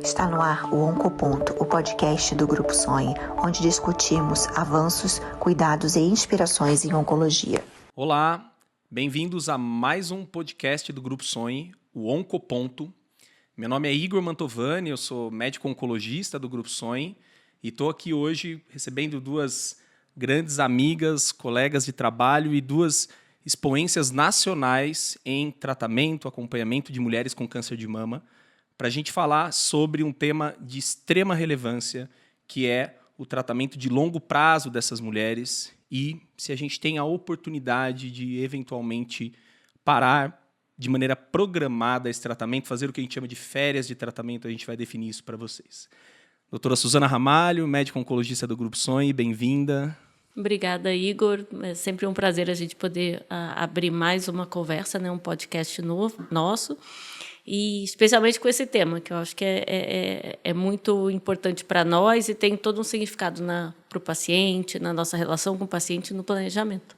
Está no ar o Oncoponto, o podcast do Grupo Sonhe, onde discutimos avanços, cuidados e inspirações em oncologia. Olá, bem-vindos a mais um podcast do Grupo Sonhe, o Oncoponto. Meu nome é Igor Mantovani, eu sou médico oncologista do Grupo Sonhe e estou aqui hoje recebendo duas grandes amigas, colegas de trabalho e duas expoências nacionais em tratamento, acompanhamento de mulheres com câncer de mama, para a gente falar sobre um tema de extrema relevância, que é o tratamento de longo prazo dessas mulheres e se a gente tem a oportunidade de, eventualmente, parar de maneira programada esse tratamento, fazer o que a gente chama de férias de tratamento, a gente vai definir isso para vocês. Doutora Suzana Ramalho, médica oncologista do Grupo Sonhe, bem-vinda. Obrigada, Igor. É sempre um prazer a gente poder abrir mais uma conversa, né, um podcast novo nosso, e especialmente com esse tema, que eu acho que é muito importante para nós e tem todo um significado para o paciente, na nossa relação com o paciente, no planejamento.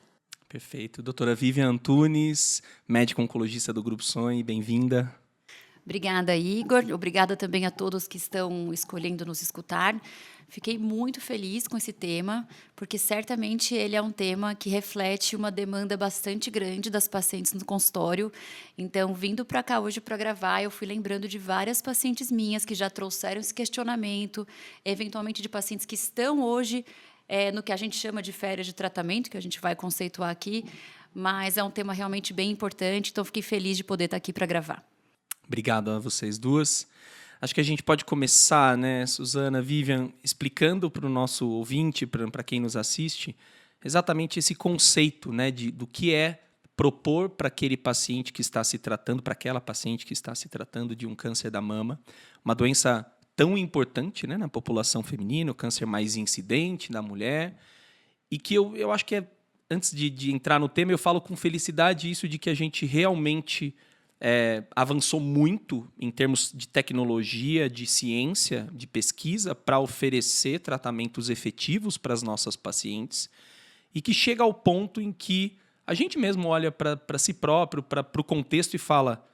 Perfeito. Doutora Vivian Antunes, médica oncologista do Grupo Sonhe, bem-vinda. Obrigada, Igor. Obrigada também a todos que estão escolhendo nos escutar. Fiquei muito feliz com esse tema, porque certamente ele é um tema que reflete uma demanda bastante grande das pacientes no consultório. Então, vindo para cá hoje para gravar, eu fui lembrando de várias pacientes minhas que já trouxeram esse questionamento, eventualmente de pacientes que estão hoje no que a gente chama de férias de tratamento, que a gente vai conceituar aqui, mas é um tema realmente bem importante, então fiquei feliz de poder estar aqui para gravar. Obrigado a vocês duas. Acho que a gente pode começar, né, Suzana, Vivian, explicando para o nosso ouvinte, para quem nos assiste, exatamente esse conceito, né, do que é propor para aquele paciente que está se tratando, para aquela paciente que está se tratando de um câncer da mama, uma doença tão importante, né, na população feminina, o câncer mais incidente da mulher, e que eu acho que antes de entrar no tema, eu falo com felicidade isso de que a gente realmente avançou muito em termos de tecnologia, de ciência, de pesquisa, para oferecer tratamentos efetivos para as nossas pacientes e que chega ao ponto em que a gente mesmo olha para si próprio, para o contexto e fala,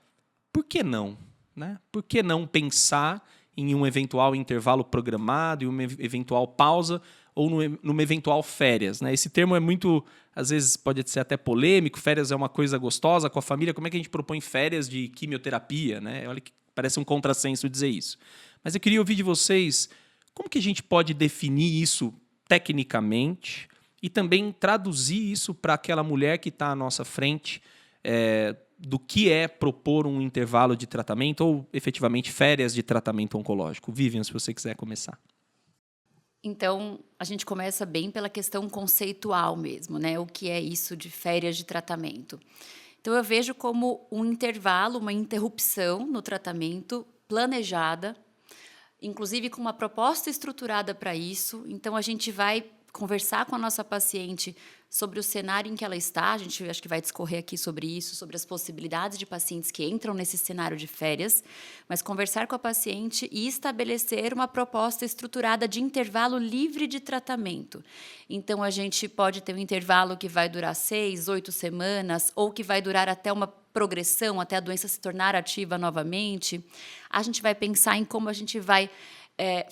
por que não? Né? Por que não pensar em um eventual intervalo programado, em uma eventual pausa ou numa eventual férias, né? Esse termo é muito, às vezes pode ser até polêmico, férias é uma coisa gostosa com a família, como é que a gente propõe férias de quimioterapia, né? Olha que parece um contrassenso dizer isso. Mas eu queria ouvir de vocês, como que a gente pode definir isso tecnicamente e também traduzir isso para aquela mulher que está à nossa frente, do que é propor um intervalo de tratamento ou, efetivamente, férias de tratamento oncológico. Vivian, se você quiser começar. Então, a gente começa bem pela questão conceitual mesmo, né? O que é isso de férias de tratamento? Então, eu vejo como um intervalo, uma interrupção no tratamento planejada, inclusive com uma proposta estruturada para isso. Então, a gente vai conversar com a nossa paciente sobre o cenário em que ela está, a gente acho que vai discorrer aqui sobre isso, sobre as possibilidades de pacientes que entram nesse cenário de férias, mas conversar com a paciente e estabelecer uma proposta estruturada de intervalo livre de tratamento. Então, a gente pode ter um intervalo que vai durar 6, 8 semanas, ou que vai durar até uma progressão, até a doença se tornar ativa novamente. A gente vai pensar em como a gente vai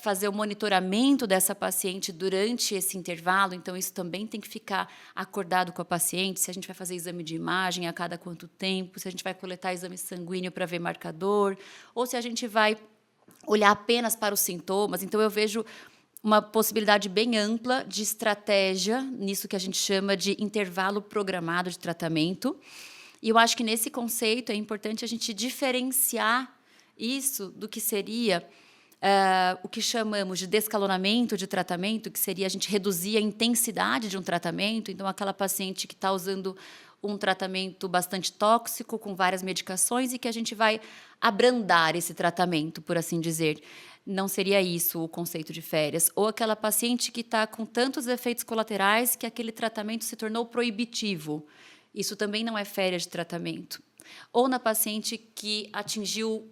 fazer o monitoramento dessa paciente durante esse intervalo, então isso também tem que ficar acordado com a paciente, se a gente vai fazer exame de imagem a cada quanto tempo, se a gente vai coletar exame sanguíneo para ver marcador, ou se a gente vai olhar apenas para os sintomas. Então, eu vejo uma possibilidade bem ampla de estratégia, nisso que a gente chama de intervalo programado de tratamento, e eu acho que nesse conceito é importante a gente diferenciar isso do que seria o que chamamos de descalonamento de tratamento, que seria a gente reduzir a intensidade de um tratamento. Então, aquela paciente que está usando um tratamento bastante tóxico, com várias medicações, e que a gente vai abrandar esse tratamento, por assim dizer. Não seria isso o conceito de férias. Ou aquela paciente que está com tantos efeitos colaterais que aquele tratamento se tornou proibitivo. Isso também não é férias de tratamento. Ou na paciente que atingiu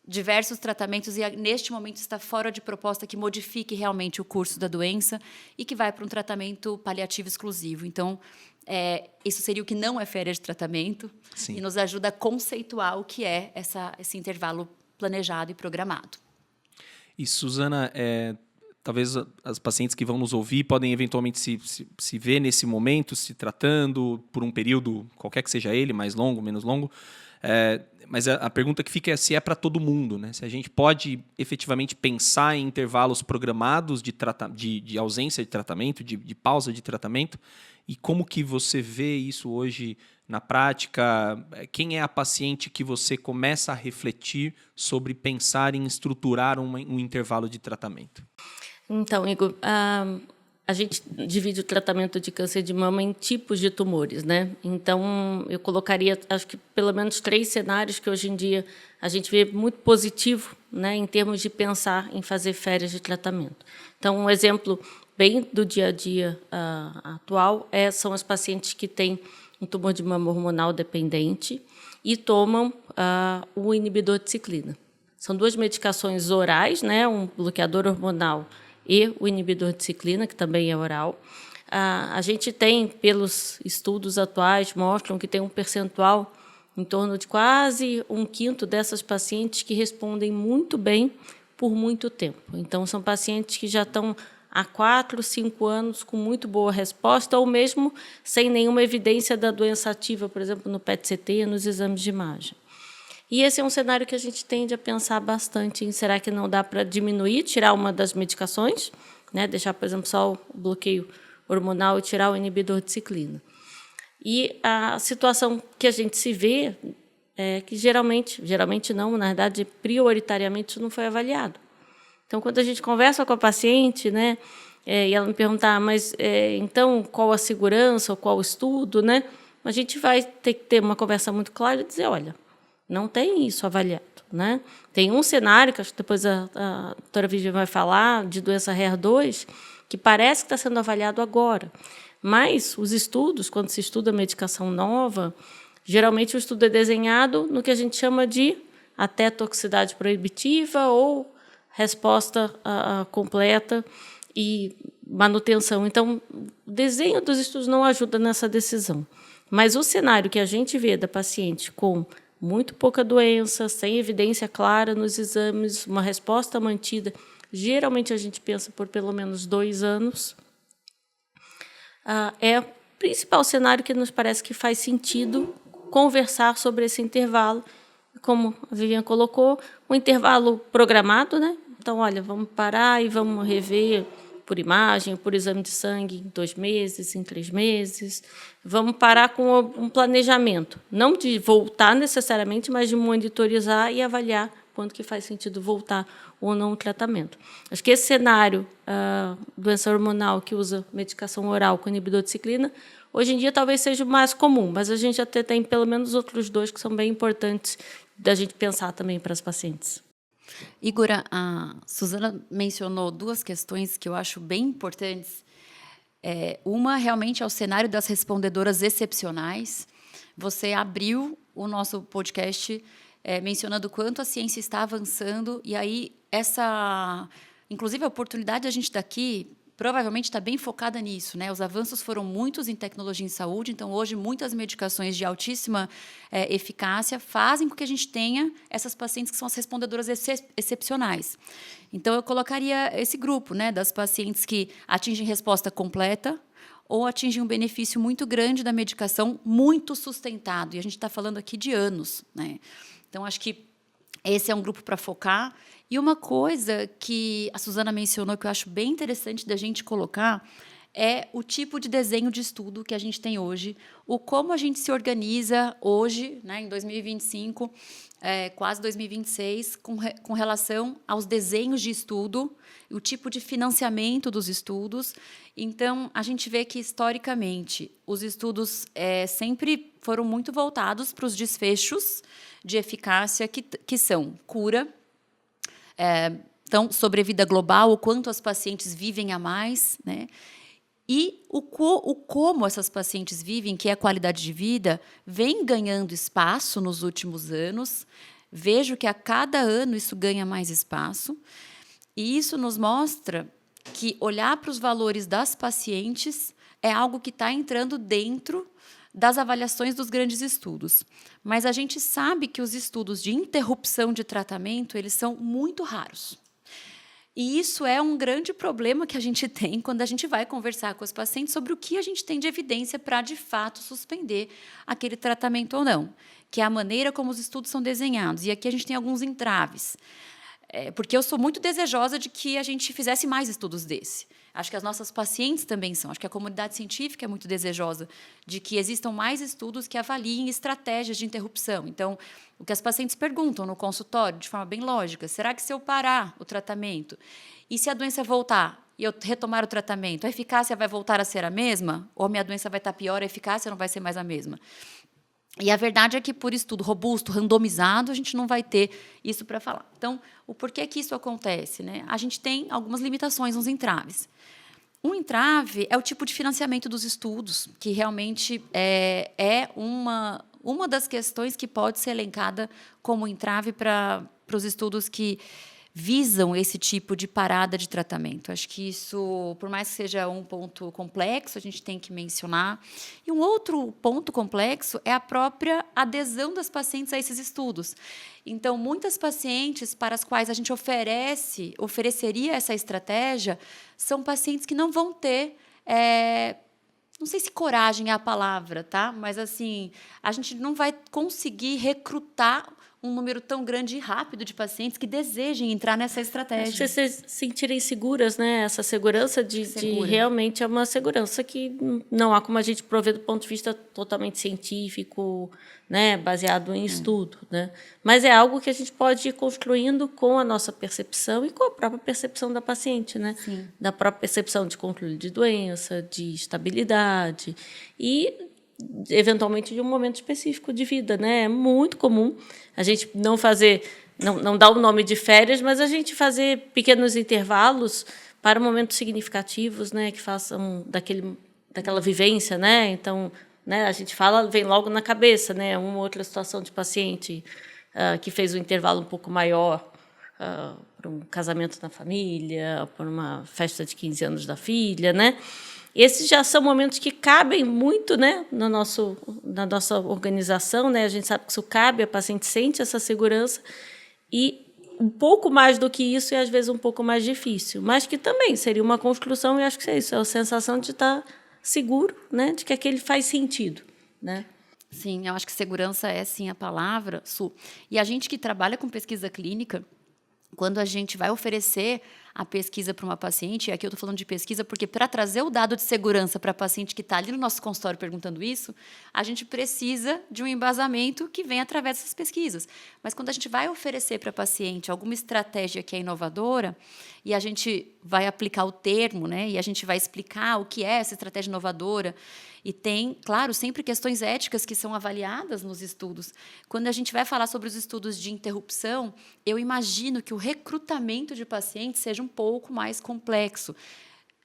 diversos tratamentos e neste momento está fora de proposta que modifique realmente o curso da doença e que vai para um tratamento paliativo exclusivo. Então, isso seria o que não é férias de tratamento. Sim. E nos ajuda a conceituar o que é esse intervalo planejado e programado. E, Suzana, talvez as pacientes que vão nos ouvir podem eventualmente se ver nesse momento, se tratando por um período, qualquer que seja ele, mais longo, menos longo. Mas a pergunta que fica é se é para todo mundo, né? Se a gente pode efetivamente pensar em intervalos programados de ausência de tratamento, de pausa de tratamento, e como que você vê isso hoje na prática? Quem é a paciente que você começa a refletir sobre pensar em estruturar um intervalo de tratamento? Então, Igor, a gente divide o tratamento de câncer de mama em tipos de tumores, né? Então, eu colocaria, acho que pelo menos 3 cenários que hoje em dia a gente vê muito positivo, né, em termos de pensar em fazer férias de tratamento. Então, um exemplo bem do dia a dia atual são as pacientes que têm um tumor de mama hormonal dependente e tomam o inibidor de ciclina. São 2 medicações orais, né, um bloqueador hormonal e o inibidor de ciclina, que também é oral. A gente tem, pelos estudos atuais, mostram que tem um percentual em torno de quase 1/5 dessas pacientes que respondem muito bem por muito tempo. Então, são pacientes que já estão há 4, 5 anos com muito boa resposta, ou mesmo sem nenhuma evidência da doença ativa, por exemplo, no PET-CT, nos exames de imagem. E esse é um cenário que a gente tende a pensar bastante em será que não dá para diminuir, tirar uma das medicações, né, deixar, por exemplo, só o bloqueio hormonal e tirar o inibidor de ciclina. E a situação que a gente se vê é que geralmente não, na verdade, prioritariamente isso não foi avaliado. Então, quando a gente conversa com a paciente, né, e ela me perguntar, mas então qual a segurança ou qual o estudo, né, a gente vai ter que ter uma conversa muito clara e dizer, olha, não tem isso avaliado, né? Tem um cenário, que acho que depois a doutora Vivian vai falar, de doença HER2, que parece que está sendo avaliado agora. Mas os estudos, quando se estuda medicação nova, geralmente o estudo é desenhado no que a gente chama de até toxicidade proibitiva ou resposta completa e manutenção. Então, o desenho dos estudos não ajuda nessa decisão. Mas o cenário que a gente vê da paciente com muito pouca doença, sem evidência clara nos exames, uma resposta mantida, geralmente a gente pensa por pelo menos 2 anos, é o principal cenário que nos parece que faz sentido conversar sobre esse intervalo. Como a Vivian colocou, um intervalo programado, né? Então, olha, vamos parar e vamos rever por imagem, por exame de sangue em 2 meses, em 3 meses. Vamos parar com um planejamento, não de voltar necessariamente, mas de monitorizar e avaliar quando que faz sentido voltar ou não o tratamento. Acho que esse cenário, doença hormonal que usa medicação oral com inibidor de ciclina, hoje em dia talvez seja o mais comum, mas a gente até tem pelo menos outros 2 que são bem importantes da gente pensar também para as pacientes. Igor, a Suzana mencionou 2 questões que eu acho bem importantes. Uma realmente é o cenário das respondedoras excepcionais. Você abriu o nosso podcast mencionando o quanto a ciência está avançando, e aí inclusive a oportunidade de a gente estar aqui provavelmente está bem focada nisso, né? Os avanços foram muitos em tecnologia em saúde, então hoje muitas medicações de altíssima eficácia fazem com que a gente tenha essas pacientes que são as respondedoras excepcionais. Então eu colocaria esse grupo, né, das pacientes que atingem resposta completa ou atingem um benefício muito grande da medicação, muito sustentado, e a gente está falando aqui de anos, né? Então acho que esse é um grupo para focar. E uma coisa que a Suzana mencionou que eu acho bem interessante da gente colocar é o tipo de desenho de estudo que a gente tem hoje, como a gente se organiza hoje, né, em 2025, quase 2026, com relação aos desenhos de estudo, o tipo de financiamento dos estudos. Então, a gente vê que, historicamente, os estudos sempre foram muito voltados para os desfechos de eficácia, que são cura, então, sobrevida global, o quanto as pacientes vivem a mais, né? E como essas pacientes vivem, que é a qualidade de vida, vem ganhando espaço nos últimos anos. Vejo que a cada ano isso ganha mais espaço. E isso nos mostra que olhar para os valores das pacientes é algo que está entrando dentro das avaliações dos grandes estudos. Mas a gente sabe que os estudos de interrupção de tratamento, eles são muito raros. E isso é um grande problema que a gente tem quando a gente vai conversar com os pacientes sobre o que a gente tem de evidência para, de fato, suspender aquele tratamento ou não, que é a maneira como os estudos são desenhados. E aqui a gente tem alguns entraves. Porque eu sou muito desejosa de que a gente fizesse mais estudos desse. Acho que as nossas pacientes também são. Acho que a comunidade científica é muito desejosa de que existam mais estudos que avaliem estratégias de interrupção. Então, o que as pacientes perguntam no consultório, de forma bem lógica, será que se eu parar o tratamento e se a doença voltar e eu retomar o tratamento, a eficácia vai voltar a ser a mesma? Ou a minha doença vai estar pior, a eficácia não vai ser mais a mesma? E a verdade é que, por estudo robusto, randomizado, a gente não vai ter isso para falar. Então, o porquê que isso acontece? Né? A gente tem algumas limitações, uns entraves. Um entrave é o tipo de financiamento dos estudos, que realmente é uma das questões que pode ser elencada como entrave para os estudos que visam esse tipo de parada de tratamento. Acho que isso, por mais que seja um ponto complexo, a gente tem que mencionar. E um outro ponto complexo é a própria adesão das pacientes a esses estudos. Então, muitas pacientes para as quais a gente ofereceria essa estratégia são pacientes que não vão ter, não sei se coragem é a palavra, tá? Mas assim, a gente não vai conseguir recrutar um número tão grande e rápido de pacientes que desejem entrar nessa estratégia. Se vocês sentirem seguras, né? Essa segurança de realmente é uma segurança que não há como a gente prover do ponto de vista totalmente científico, né? Baseado em estudo, né? Mas é algo que a gente pode ir construindo com a nossa percepção e com a própria percepção da paciente, né? Sim. Da própria percepção de controle de doença, de estabilidade e eventualmente de um momento específico de vida, né? É muito comum a gente não fazer, não dar o nome de férias, mas a gente fazer pequenos intervalos para momentos significativos, né? Que façam daquela vivência, né? Então, né? A gente fala, vem logo na cabeça, né? Uma outra situação de paciente que fez um intervalo um pouco maior para um casamento na família, para uma festa de 15 anos da filha, né? Esses já são momentos que cabem muito, né, na nossa organização, né? A gente sabe que isso cabe, a paciente sente essa segurança e um pouco mais do que isso e às vezes um pouco mais difícil, mas que também seria uma construção e acho que é isso, é a sensação de estar seguro, né, de que aquele faz sentido, né? Sim, eu acho que segurança é sim a palavra, Su. E a gente que trabalha com pesquisa clínica, quando a gente vai oferecer a pesquisa para uma paciente, e aqui eu estou falando de pesquisa porque para trazer o dado de segurança para a paciente que está ali no nosso consultório perguntando isso, a gente precisa de um embasamento que vem através dessas pesquisas. Mas quando a gente vai oferecer para a paciente alguma estratégia que é inovadora, e a gente vai aplicar o termo, né, e a gente vai explicar o que é essa estratégia inovadora, e tem, claro, sempre questões éticas que são avaliadas nos estudos. Quando a gente vai falar sobre os estudos de interrupção, eu imagino que o recrutamento de pacientes seja um pouco mais complexo,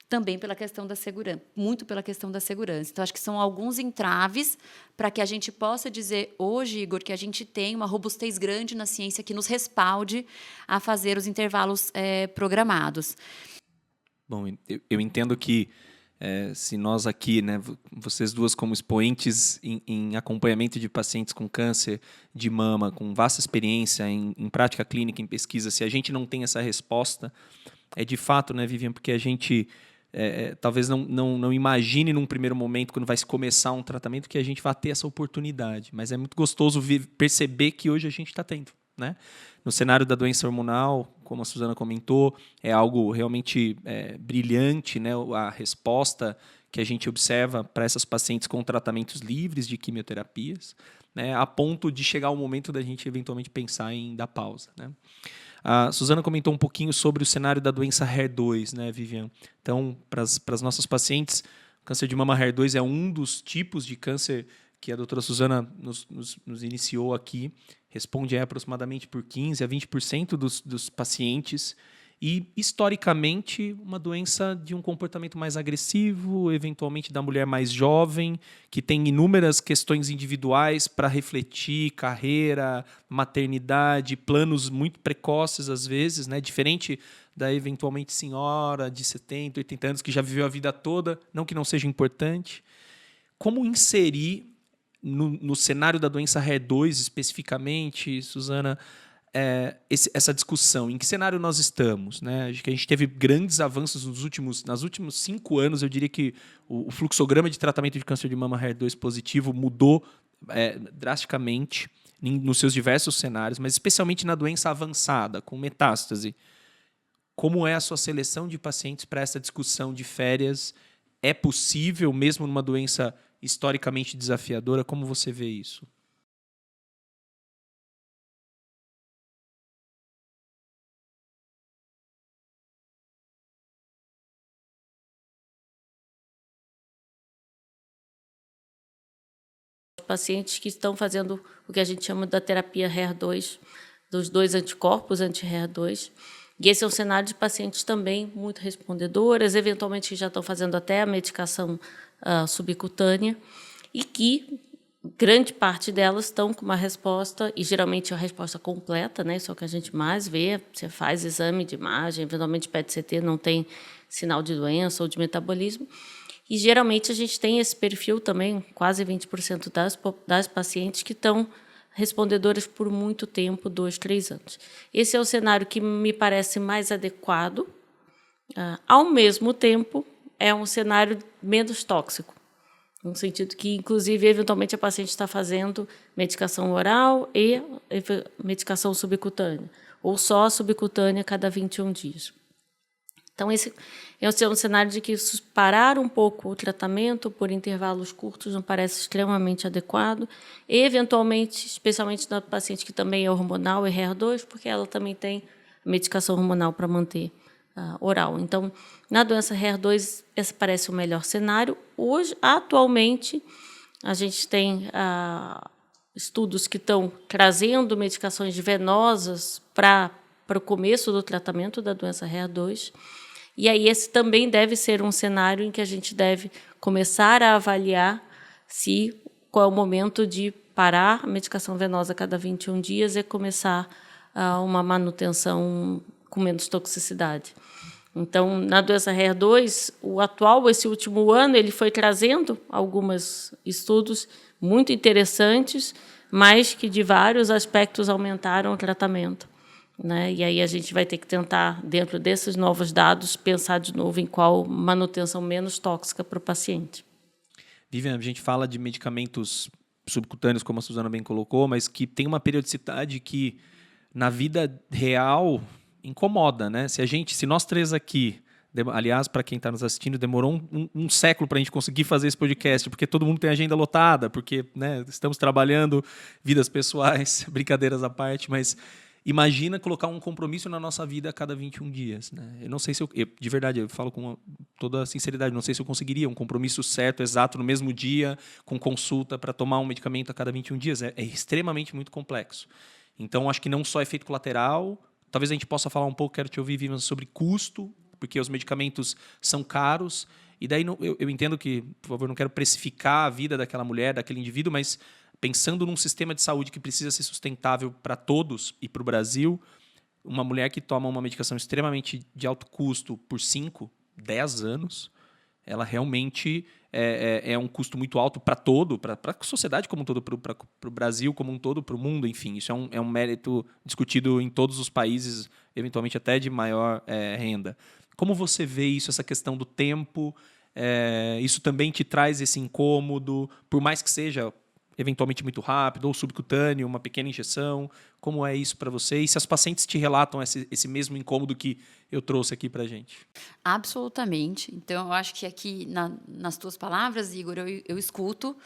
também pela questão da segurança, muito pela questão da segurança. Então, acho que são alguns entraves para que a gente possa dizer hoje, Igor, que a gente tem uma robustez grande na ciência que nos respalde a fazer os intervalos programados. Bom, eu entendo que se nós aqui, né, vocês duas como expoentes em acompanhamento de pacientes com câncer de mama, com vasta experiência em prática clínica, em pesquisa, se a gente não tem essa resposta, é de fato, né, Vivian, porque a gente talvez não imagine num primeiro momento, quando vai se começar um tratamento, que a gente vai ter essa oportunidade. Mas é muito gostoso perceber que hoje a gente está tendo, né? No cenário da doença hormonal, como a Suzana comentou, é algo realmente brilhante, né? A resposta que a gente observa para essas pacientes com tratamentos livres de quimioterapias, né? A ponto de chegar o momento da gente eventualmente pensar em dar pausa, né? A Suzana comentou um pouquinho sobre o cenário da doença HER2, né, Vivian? Então, para as nossas pacientes, o câncer de mama HER2 é um dos tipos de câncer que a doutora Suzana nos iniciou aqui, responde aproximadamente por 15% a 20% dos pacientes e, historicamente, uma doença de um comportamento mais agressivo, eventualmente da mulher mais jovem, que tem inúmeras questões individuais para refletir, carreira, maternidade, planos muito precoces às vezes, né? Diferente da eventualmente senhora de 70, 80 anos que já viveu a vida toda, não que não seja importante. Como inserir no cenário da doença HER2 especificamente, Suzana, essa discussão? Em que cenário nós estamos? Né? Acho que a gente teve grandes avanços nos últimos 5 anos. Eu diria que o fluxograma de tratamento de câncer de mama HER2 positivo mudou drasticamente nos seus diversos cenários, mas especialmente na doença avançada, com metástase. Como é a sua seleção de pacientes para essa discussão de férias? É possível, mesmo numa doença historicamente desafiadora? Como você vê isso? Pacientes que estão fazendo o que a gente chama da terapia HER2, dos 2 anticorpos anti-HER2. E esse é um cenário de pacientes também muito respondedoras, eventualmente que já estão fazendo até a medicação subcutânea, e que grande parte delas estão com uma resposta, e geralmente é a resposta completa, né? Isso é o que a gente mais vê. Você faz exame de imagem, eventualmente PET-CT, não tem sinal de doença ou de metabolismo. E, geralmente, a gente tem esse perfil também, quase 20% das pacientes que estão respondedoras por muito tempo, 2, 3 anos. Esse é o cenário que me parece mais adequado. Ao mesmo tempo, é um cenário menos tóxico, no sentido que, inclusive, eventualmente, a paciente está fazendo medicação oral e medicação subcutânea, ou só subcutânea cada 21 dias. Então, esse é um cenário de que parar um pouco o tratamento por intervalos curtos não parece extremamente adequado, e, eventualmente, especialmente na paciente que também é hormonal e HER2, porque ela também tem medicação hormonal para manter oral. Então, na doença HER2, esse parece o melhor cenário. Hoje, atualmente, a gente tem estudos que estão trazendo medicações venosas para o começo do tratamento da doença HER2. E aí esse também deve ser um cenário em que a gente deve começar a avaliar qual é o momento de parar a medicação venosa a cada 21 dias e começar uma manutenção com menos toxicidade. Então, na doença HER2, esse último ano, ele foi trazendo alguns estudos muito interessantes, mas que de vários aspectos aumentaram o tratamento. Né? E aí a gente vai ter que tentar, dentro desses novos dados, pensar de novo em qual manutenção menos tóxica para o paciente. Vivian, a gente fala de medicamentos subcutâneos, como a Suzana bem colocou, mas que tem uma periodicidade que, na vida real, incomoda, né? Se nós três aqui, aliás, para quem está nos assistindo, demorou um século para a gente conseguir fazer esse podcast, porque todo mundo tem agenda lotada, porque, né, estamos trabalhando, vidas pessoais, brincadeiras à parte, mas imagina colocar um compromisso na nossa vida a cada 21 dias. Né? Eu não sei se de verdade, eu falo com toda a sinceridade, não sei se eu conseguiria um compromisso certo, exato, no mesmo dia, com consulta para tomar um medicamento a cada 21 dias. É extremamente muito complexo. Então, acho que não só efeito colateral, talvez a gente possa falar um pouco, quero te ouvir, Vivian, sobre custo, porque os medicamentos são caros. E daí eu entendo que, por favor, não quero precificar a vida daquela mulher, daquele indivíduo, mas pensando num sistema de saúde que precisa ser sustentável para todos e para o Brasil, uma mulher que toma uma medicação extremamente de alto custo por 5, 10 anos, ela realmente é um custo muito alto para a sociedade como um todo, para o Brasil como um todo, para o mundo, enfim. Isso é um mérito discutido em todos os países, eventualmente até de maior renda. Como você vê isso, essa questão do tempo? Isso também te traz esse incômodo, por mais que seja eventualmente muito rápido, ou subcutâneo, uma pequena injeção? Como é isso para você? E se as pacientes te relatam esse mesmo incômodo que eu trouxe aqui para a gente? Absolutamente. Então, eu acho que aqui, nas tuas palavras, Igor, eu escuto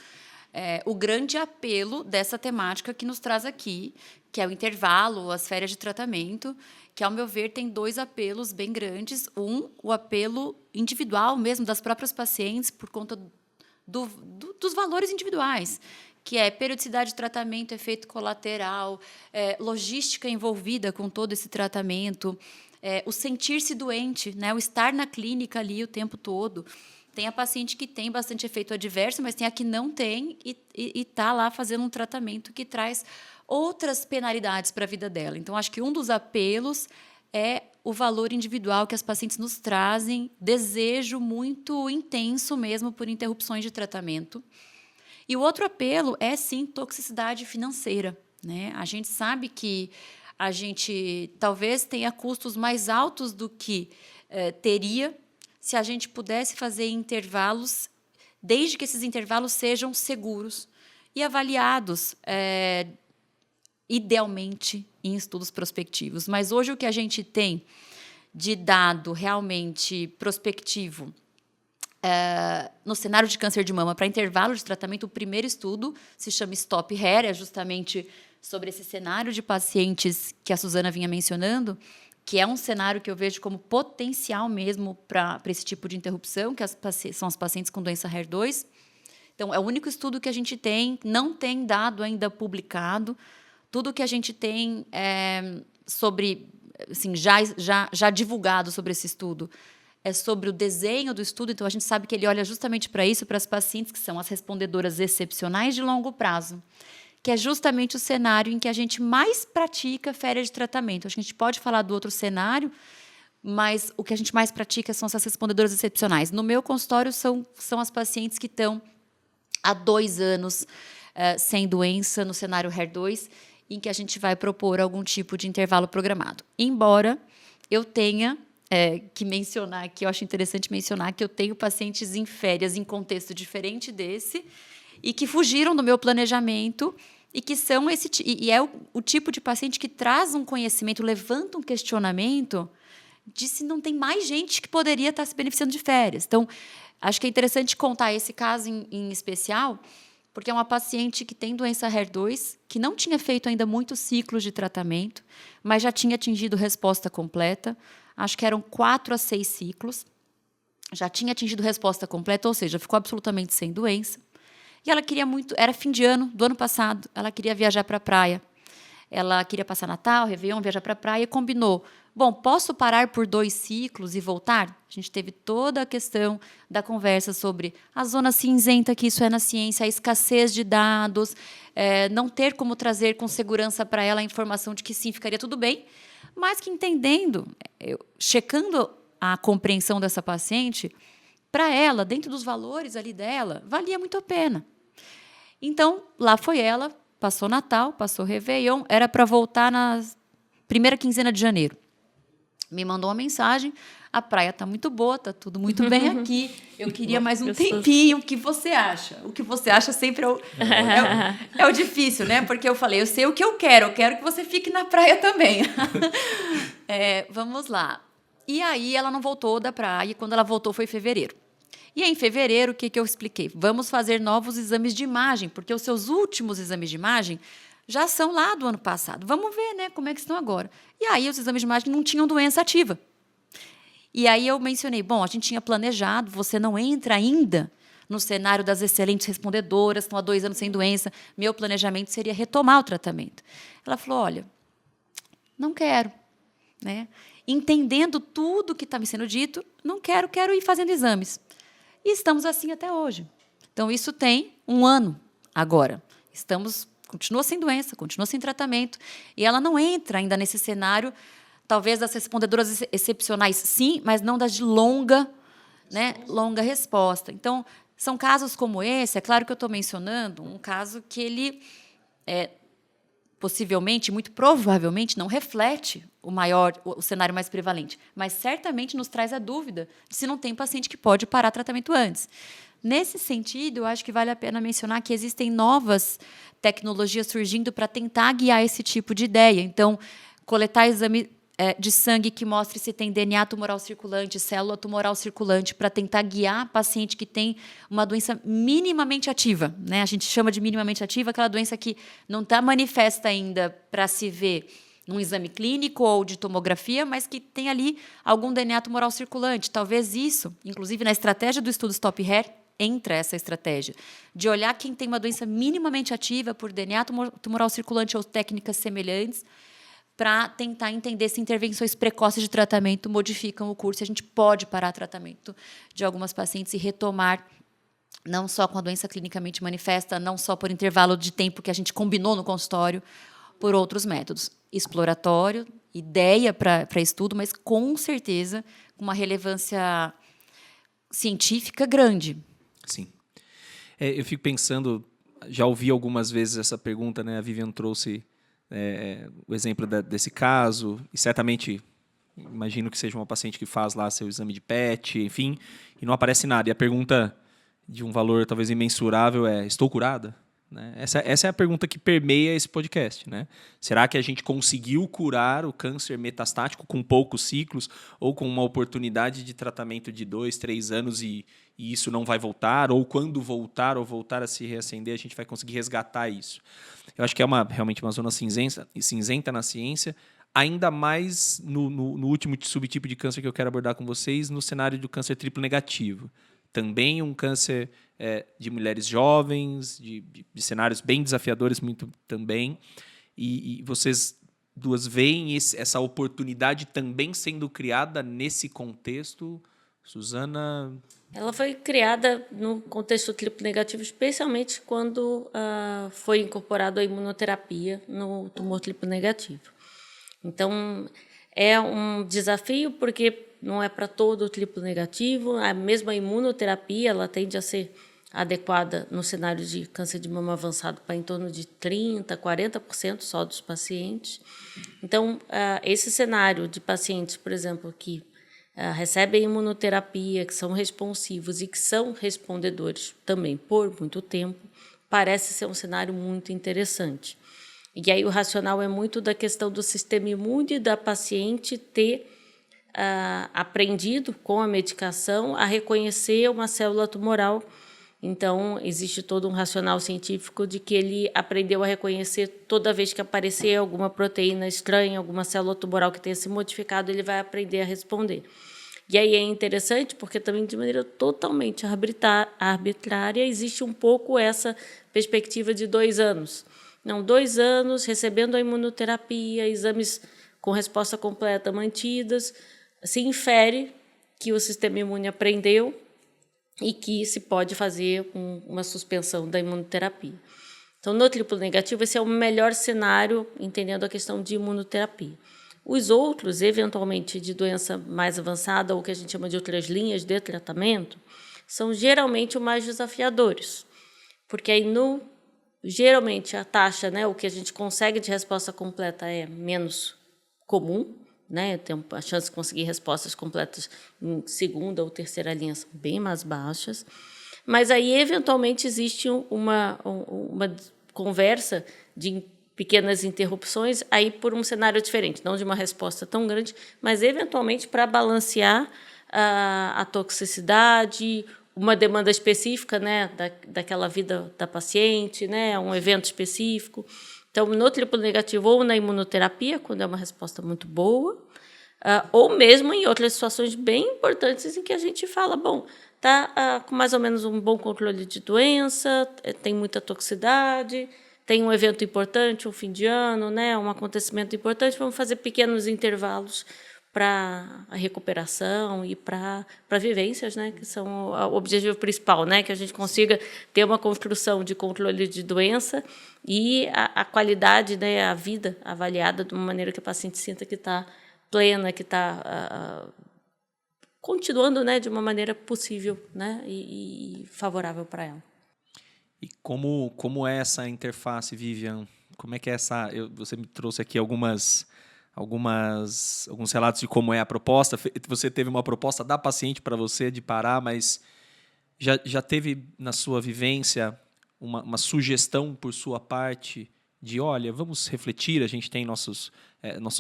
o grande apelo dessa temática que nos traz aqui, que é o intervalo, as férias de tratamento, que, ao meu ver, tem 2 apelos bem grandes. O apelo individual mesmo das próprias pacientes, por conta dos valores individuais, que é periodicidade de tratamento, efeito colateral, logística envolvida com todo esse tratamento, o sentir-se doente, né? O estar na clínica ali o tempo todo. Tem a paciente que tem bastante efeito adverso, mas tem a que não tem e está lá fazendo um tratamento que traz outras penalidades para a vida dela. Então, acho que um dos apelos é o valor individual que as pacientes nos trazem, desejo muito intenso mesmo por interrupções de tratamento. E o outro apelo é, sim, toxicidade financeira. Né? A gente sabe que a gente talvez tenha custos mais altos do que teria se a gente pudesse fazer intervalos, desde que esses intervalos sejam seguros e avaliados idealmente em estudos prospectivos. Mas hoje o que a gente tem de dado realmente prospectivo no cenário de câncer de mama para intervalo de tratamento, o primeiro estudo se chama Stop Hair, é justamente sobre esse cenário de pacientes que a Suzana vinha mencionando, que é um cenário que eu vejo como potencial mesmo para esse tipo de interrupção, que são as pacientes com doença HER2. Então, é o único estudo que a gente tem, não tem dado ainda publicado. Tudo que a gente tem sobre, assim, já divulgado sobre esse estudo é sobre o desenho do estudo. Então, a gente sabe que ele olha justamente para isso, para as pacientes que são as respondedoras excepcionais de longo prazo, que é justamente o cenário em que a gente mais pratica férias de tratamento. Acho que a gente pode falar do outro cenário, mas o que a gente mais pratica são essas respondedoras excepcionais. No meu consultório, são as pacientes que estão há 2 anos sem doença no cenário HER2, em que a gente vai propor algum tipo de intervalo programado. Embora eu tenha que mencionar, que eu acho interessante mencionar, que eu tenho pacientes em férias em contexto diferente desse e que fugiram do meu planejamento e que são o tipo de paciente que traz um conhecimento, levanta um questionamento de se não tem mais gente que poderia estar se beneficiando de férias. Então, acho que é interessante contar esse caso em especial, porque é uma paciente que tem doença HER2, que não tinha feito ainda muitos ciclos de tratamento, mas já tinha atingido resposta completa. Acho que eram 4 a 6 ciclos. Já tinha atingido resposta completa, ou seja, ficou absolutamente sem doença. E ela queria muito, era fim de ano do ano passado, ela queria viajar para a praia. Ela queria passar Natal, Réveillon, viajar para a praia e combinou. Bom, posso parar por 2 ciclos e voltar? A gente teve toda a questão da conversa sobre a zona cinzenta, que isso é na ciência, a escassez de dados, não ter como trazer com segurança para ela a informação de que sim, ficaria tudo bem, mas que entendendo, checando a compreensão dessa paciente, para ela, dentro dos valores ali dela, valia muito a pena. Então, lá foi ela, passou Natal, passou Réveillon, era para voltar na primeira quinzena de janeiro. Me mandou uma mensagem, a praia está muito boa, está tudo muito bem aqui, eu queria mais um tempinho, o que você acha? O que você acha sempre é o difícil, né? Porque eu falei, eu sei o que eu quero que você fique na praia também. Vamos lá. E aí ela não voltou da praia, e quando ela voltou foi em fevereiro. E em fevereiro, o que eu expliquei? Vamos fazer novos exames de imagem, porque os seus últimos exames de imagem já são lá do ano passado. Vamos ver, né, como é que estão agora. E aí os exames de imagem não tinham doença ativa. E aí eu mencionei, bom, a gente tinha planejado, você não entra ainda no cenário das excelentes respondedoras, estão há 2 anos sem doença, meu planejamento seria retomar o tratamento. Ela falou, olha, não quero, né? Entendendo tudo que está me sendo dito, não quero ir fazendo exames. E estamos assim até hoje. Então, isso tem 1 ano agora. Continua sem doença, continua sem tratamento. E ela não entra ainda nesse cenário, talvez das respondedoras excepcionais, sim, mas não das de longa resposta. Então, são casos como esse, é claro que eu estou mencionando um caso que ele possivelmente, muito provavelmente, não reflete o cenário mais prevalente, mas certamente nos traz a dúvida de se não tem paciente que pode parar tratamento antes. Nesse sentido, eu acho que vale a pena mencionar que existem novas tecnologias surgindo para tentar guiar esse tipo de ideia. Então, coletar exame de sangue que mostre se tem DNA tumoral circulante, célula tumoral circulante, para tentar guiar paciente que tem uma doença minimamente ativa, né? A gente chama de minimamente ativa aquela doença que não está manifesta ainda para se ver num exame clínico ou de tomografia, mas que tem ali algum DNA tumoral circulante. Talvez isso, inclusive na estratégia do estudo Stop Hair, entra essa estratégia de olhar quem tem uma doença minimamente ativa por DNA tumoral circulante ou técnicas semelhantes, para tentar entender se intervenções precoces de tratamento modificam o curso. A gente pode parar o tratamento de algumas pacientes e retomar, não só com a doença clinicamente manifesta, não só por intervalo de tempo que a gente combinou no consultório, por outros métodos. Exploratório, ideia para estudo, mas com certeza com uma relevância científica grande. Sim. Eu fico pensando, já ouvi algumas vezes essa pergunta, né? A Vivian trouxe o exemplo desse caso, e certamente imagino que seja uma paciente que faz lá seu exame de PET, enfim, e não aparece nada. E a pergunta de um valor talvez imensurável é: estou curada? Né? Essa é a pergunta que permeia esse podcast. Né? Será que a gente conseguiu curar o câncer metastático com poucos ciclos ou com uma oportunidade de tratamento de 2, 3 anos e isso não vai voltar? Ou quando voltar ou voltar a se reacender, a gente vai conseguir resgatar isso? Eu acho que é realmente uma zona cinzenta na ciência, ainda mais no último subtipo de câncer que eu quero abordar com vocês, no cenário do câncer triplo negativo. Também um câncer de mulheres jovens, de cenários bem desafiadores muito também. E vocês duas veem essa oportunidade também sendo criada nesse contexto, Suzana? Ela foi criada no contexto triplo negativo, especialmente quando foi incorporado a imunoterapia no tumor triplo negativo. Então, é um desafio porque não é para todo o triplo negativo. A mesma imunoterapia ela tende a ser adequada no cenário de câncer de mama avançado para em torno de 30%, 40% só dos pacientes. Então, esse cenário de pacientes, por exemplo, que recebem imunoterapia, que são responsivos e que são respondedores também por muito tempo, parece ser um cenário muito interessante. E aí o racional é muito da questão do sistema imune da paciente ter aprendido com a medicação a reconhecer uma célula tumoral. Então, existe todo um racional científico de que ele aprendeu a reconhecer toda vez que aparecer alguma proteína estranha, alguma célula tumoral que tenha se modificado, ele vai aprender a responder. E aí é interessante porque também de maneira totalmente arbitrária existe um pouco essa perspectiva de 2 anos. Não, 2 anos recebendo a imunoterapia, exames com resposta completa mantidas, se infere que o sistema imune aprendeu e que se pode fazer uma suspensão da imunoterapia. Então, no triplo negativo, esse é o melhor cenário, entendendo a questão de imunoterapia. Os outros, eventualmente, de doença mais avançada, ou que a gente chama de outras linhas de tratamento, são geralmente os mais desafiadores, porque aí geralmente a taxa, né, o que a gente consegue de resposta completa é menos comum, né, tem a chance de conseguir respostas completas em segunda ou terceira linha são bem mais baixas, mas aí eventualmente existe uma conversa de pequenas interrupções aí por um cenário diferente, não de uma resposta tão grande, mas eventualmente para balancear a toxicidade, uma demanda específica, né, daquela vida da paciente, né, um evento específico. Então, no triplo negativo ou na imunoterapia, quando é uma resposta muito boa, ou mesmo em outras situações bem importantes em que a gente fala, bom, está com mais ou menos um bom controle de doença, tem muita toxicidade, tem um evento importante, um fim de ano, né, um acontecimento importante, vamos fazer pequenos intervalos para a recuperação e para vivências, né, que são o objetivo principal, né, que a gente consiga ter uma construção de controle de doença e a qualidade, né, a vida avaliada de uma maneira que a paciente sinta que está plena, que está continuando, né, de uma maneira possível, né, e favorável para ela. E como é essa interface, Vivian? Como é que é essa? Você me trouxe aqui alguns relatos de como é a proposta. Você teve uma proposta da paciente para você de parar, mas já teve na sua vivência uma sugestão por sua parte de, olha, vamos refletir, a gente tem nossos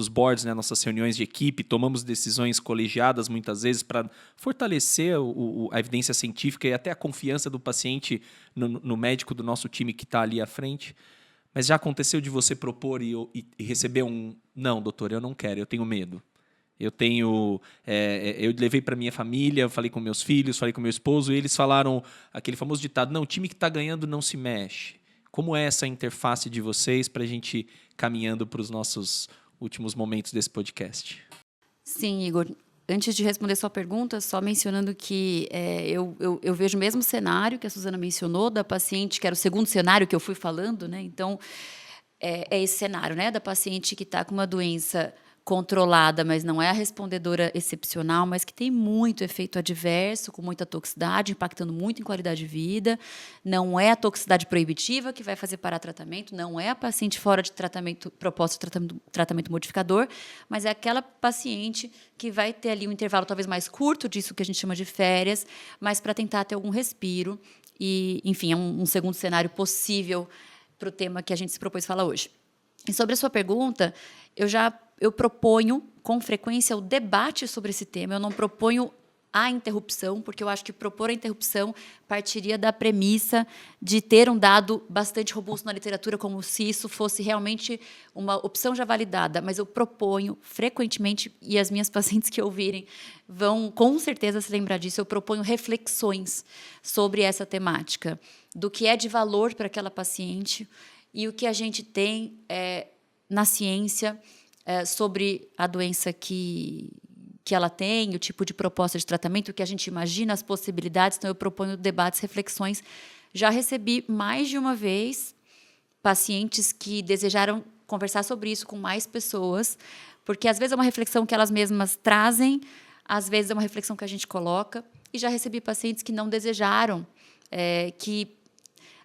boards, né, nossas reuniões de equipe, tomamos decisões colegiadas muitas vezes para fortalecer a evidência científica e até a confiança do paciente no médico do nosso time que está ali à frente. Mas já aconteceu de você propor e receber não, doutor, eu não quero, eu tenho medo. Eu levei para minha família, falei com meus filhos, falei com meu esposo, e eles falaram aquele famoso ditado, não, o time que está ganhando não se mexe. Como é essa interface de vocês para a gente ir caminhando para os nossos últimos momentos desse podcast? Sim, Igor. Antes de responder sua pergunta, só mencionando que eu vejo o mesmo cenário que a Suzana mencionou, da paciente, que era o segundo cenário que eu fui falando, né? Então, é esse cenário, né, da paciente que está com uma doença controlada, mas não é a respondedora excepcional, mas que tem muito efeito adverso, com muita toxicidade, impactando muito em qualidade de vida. Não é a toxicidade proibitiva que vai fazer parar tratamento, não é a paciente fora de tratamento, proposta de tratamento modificador, mas é aquela paciente que vai ter ali um intervalo talvez mais curto disso que a gente chama de férias, mas para tentar ter algum respiro. E, enfim, é um segundo cenário possível para o tema que a gente se propôs falar hoje. E sobre a sua pergunta, eu proponho com frequência o debate sobre esse tema. Eu não proponho a interrupção, porque eu acho que propor a interrupção partiria da premissa de ter um dado bastante robusto na literatura, como se isso fosse realmente uma opção já validada. Mas eu proponho frequentemente, e as minhas pacientes que ouvirem vão com certeza se lembrar disso, eu proponho reflexões sobre essa temática, do que é de valor para aquela paciente e o que a gente tem na ciência sobre a doença que ela tem, o tipo de proposta de tratamento, o que a gente imagina, as possibilidades. Então, eu proponho debates, reflexões. Já recebi mais de uma vez pacientes que desejaram conversar sobre isso com mais pessoas, porque às vezes é uma reflexão que elas mesmas trazem, às vezes é uma reflexão que a gente coloca, e já recebi pacientes que não desejaram,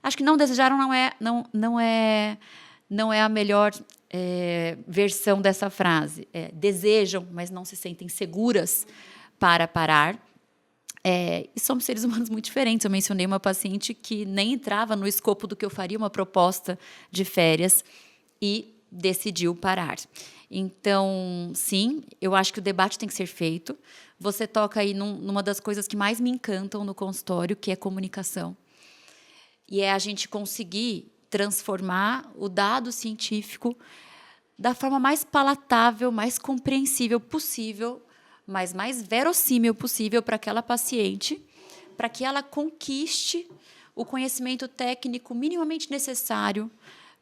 acho que não desejaram não é a melhor versão dessa frase. Desejam, mas não se sentem seguras para parar. E somos seres humanos muito diferentes. Eu mencionei uma paciente que nem entrava no escopo do que eu faria uma proposta de férias e decidiu parar. Então, sim, eu acho que o debate tem que ser feito. Você toca aí numa das coisas que mais me encantam no consultório, que é comunicação. E é a gente conseguir transformar o dado científico da forma mais palatável, mais compreensível possível, mas mais verossímil possível para aquela paciente, para que ela conquiste o conhecimento técnico minimamente necessário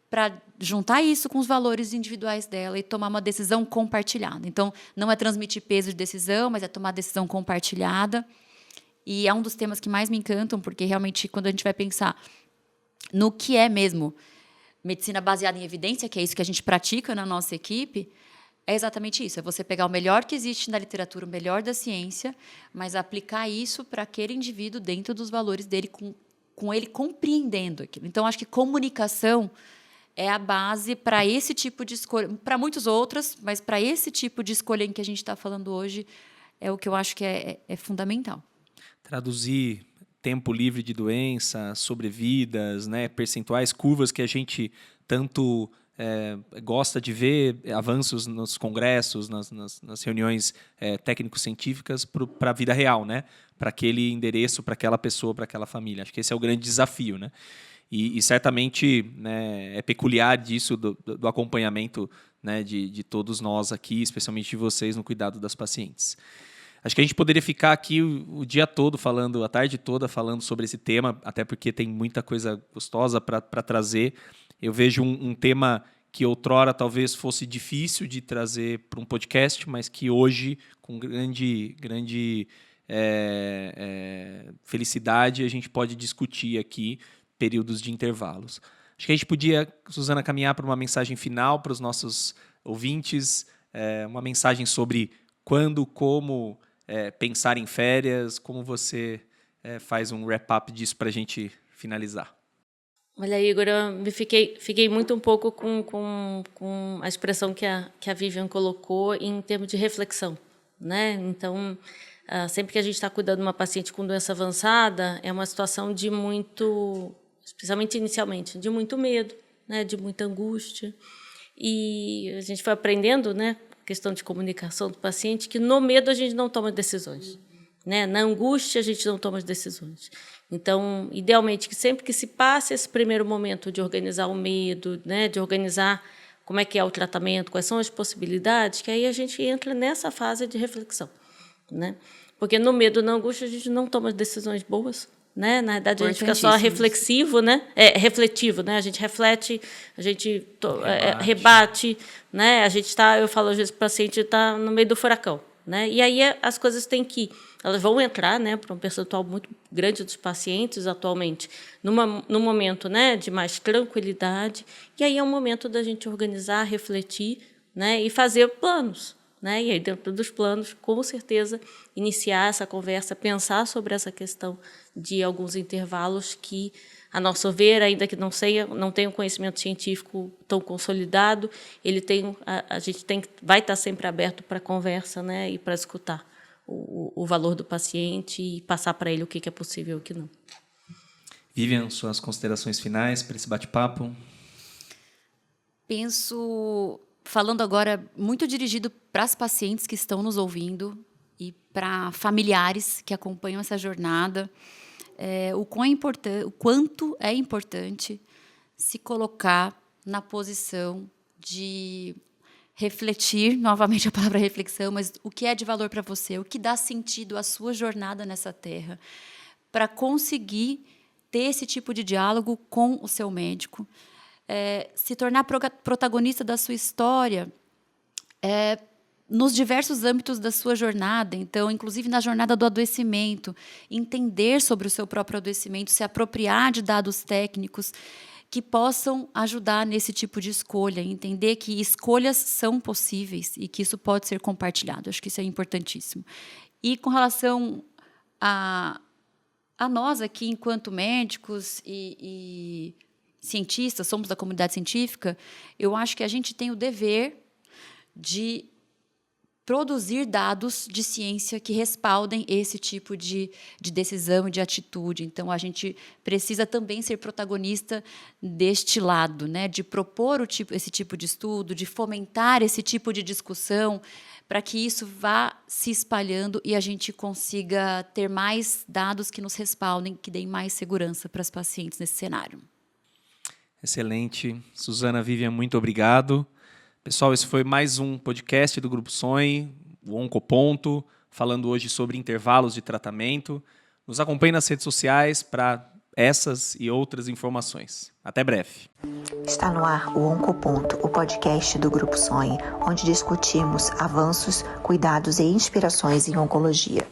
para juntar isso com os valores individuais dela e tomar uma decisão compartilhada. Então, não é transmitir peso de decisão, mas é tomar decisão compartilhada. E é um dos temas que mais me encantam, porque realmente, quando a gente vai pensar no que é mesmo medicina baseada em evidência, que é isso que a gente pratica na nossa equipe, é exatamente isso. É você pegar o melhor que existe na literatura, o melhor da ciência, mas aplicar isso para aquele indivíduo dentro dos valores dele, com ele compreendendo aquilo. Então, acho que comunicação é a base para esse tipo de escolha, para muitas outras, mas para esse tipo de escolha em que a gente está falando hoje, é o que eu acho que é fundamental. Traduzir tempo livre de doença, sobrevidas, né, percentuais, curvas que a gente tanto gosta de ver, avanços nos congressos, nas reuniões técnico-científicas para a vida real, né, para aquele endereço, para aquela pessoa, para aquela família. Acho que esse é o grande desafio, né? E certamente, né, é peculiar disso, do acompanhamento, né, de todos nós aqui, especialmente de vocês, no cuidado das pacientes. Acho que a gente poderia ficar aqui o dia todo falando, a tarde toda falando sobre esse tema, até porque tem muita coisa gostosa para trazer. Eu vejo um tema que outrora talvez fosse difícil de trazer para um podcast, mas que hoje, com grande felicidade, a gente pode discutir aqui períodos de intervalos. Acho que a gente podia, Suzana, caminhar para uma mensagem final para os nossos ouvintes, uma mensagem sobre quando, como pensar em férias, como você faz um wrap-up disso para a gente finalizar. Olha, Igor, eu fiquei muito um pouco com a expressão que a Vivian colocou em termos de reflexão, né? Então, sempre que a gente está cuidando de uma paciente com doença avançada, é uma situação de muito, especialmente inicialmente, de muito medo, né? De muita angústia. E a gente foi aprendendo, né? Questão de comunicação do paciente, que no medo a gente não toma decisões, né? Na angústia a gente não toma decisões. Então, idealmente, que sempre que se passe esse primeiro momento de organizar o medo, né? De organizar como é que é o tratamento, quais são as possibilidades, que aí a gente entra nessa fase de reflexão, né? Porque no medo, na angústia, a gente não toma decisões boas, né? Na verdade, a gente fica só reflexivo, né? Refletivo, né? A gente reflete, a gente rebate, né? A gente eu falo às vezes para o paciente está no meio do furacão, né? E aí as coisas têm que, elas vão entrar, né? Para um percentual muito grande dos pacientes atualmente, num momento, né? De mais tranquilidade. E aí é um momento da gente organizar, refletir, né, e fazer planos. Né? E aí, dentro dos planos, com certeza, iniciar essa conversa, pensar sobre essa questão de alguns intervalos que, a nosso ver, ainda que não tenha um conhecimento científico tão consolidado, a gente vai estar sempre aberto para conversa, né? E para escutar o valor do paciente e passar para ele o que é possível e o que não. Vivian, suas considerações finais para esse bate-papo? Penso, falando agora, muito dirigido para as pacientes que estão nos ouvindo e para familiares que acompanham essa jornada, o quanto é importante se colocar na posição de refletir, novamente a palavra reflexão, mas o que é de valor para você, o que dá sentido à sua jornada nessa terra, para conseguir ter esse tipo de diálogo com o seu médico, se tornar protagonista da sua história, nos diversos âmbitos da sua jornada, então, inclusive na jornada do adoecimento, entender sobre o seu próprio adoecimento, se apropriar de dados técnicos que possam ajudar nesse tipo de escolha, entender que escolhas são possíveis e que isso pode ser compartilhado. Acho que isso é importantíssimo. E com relação a nós aqui, enquanto médicos e cientistas, somos da comunidade científica, eu acho que a gente tem o dever de produzir dados de ciência que respaldem esse tipo de decisão e de atitude. Então, a gente precisa também ser protagonista deste lado, né? De propor esse tipo de estudo, de fomentar esse tipo de discussão, para que isso vá se espalhando e a gente consiga ter mais dados que nos respaldem, que deem mais segurança para as pacientes nesse cenário. Excelente. Suzana, Vivian, muito obrigado. Pessoal, esse foi mais um podcast do Grupo Sonhe, o Oncoponto, falando hoje sobre intervalos de tratamento. Nos acompanhe nas redes sociais para essas e outras informações. Até breve. Está no ar o Oncoponto, o podcast do Grupo Sonhe, onde discutimos avanços, cuidados e inspirações em oncologia.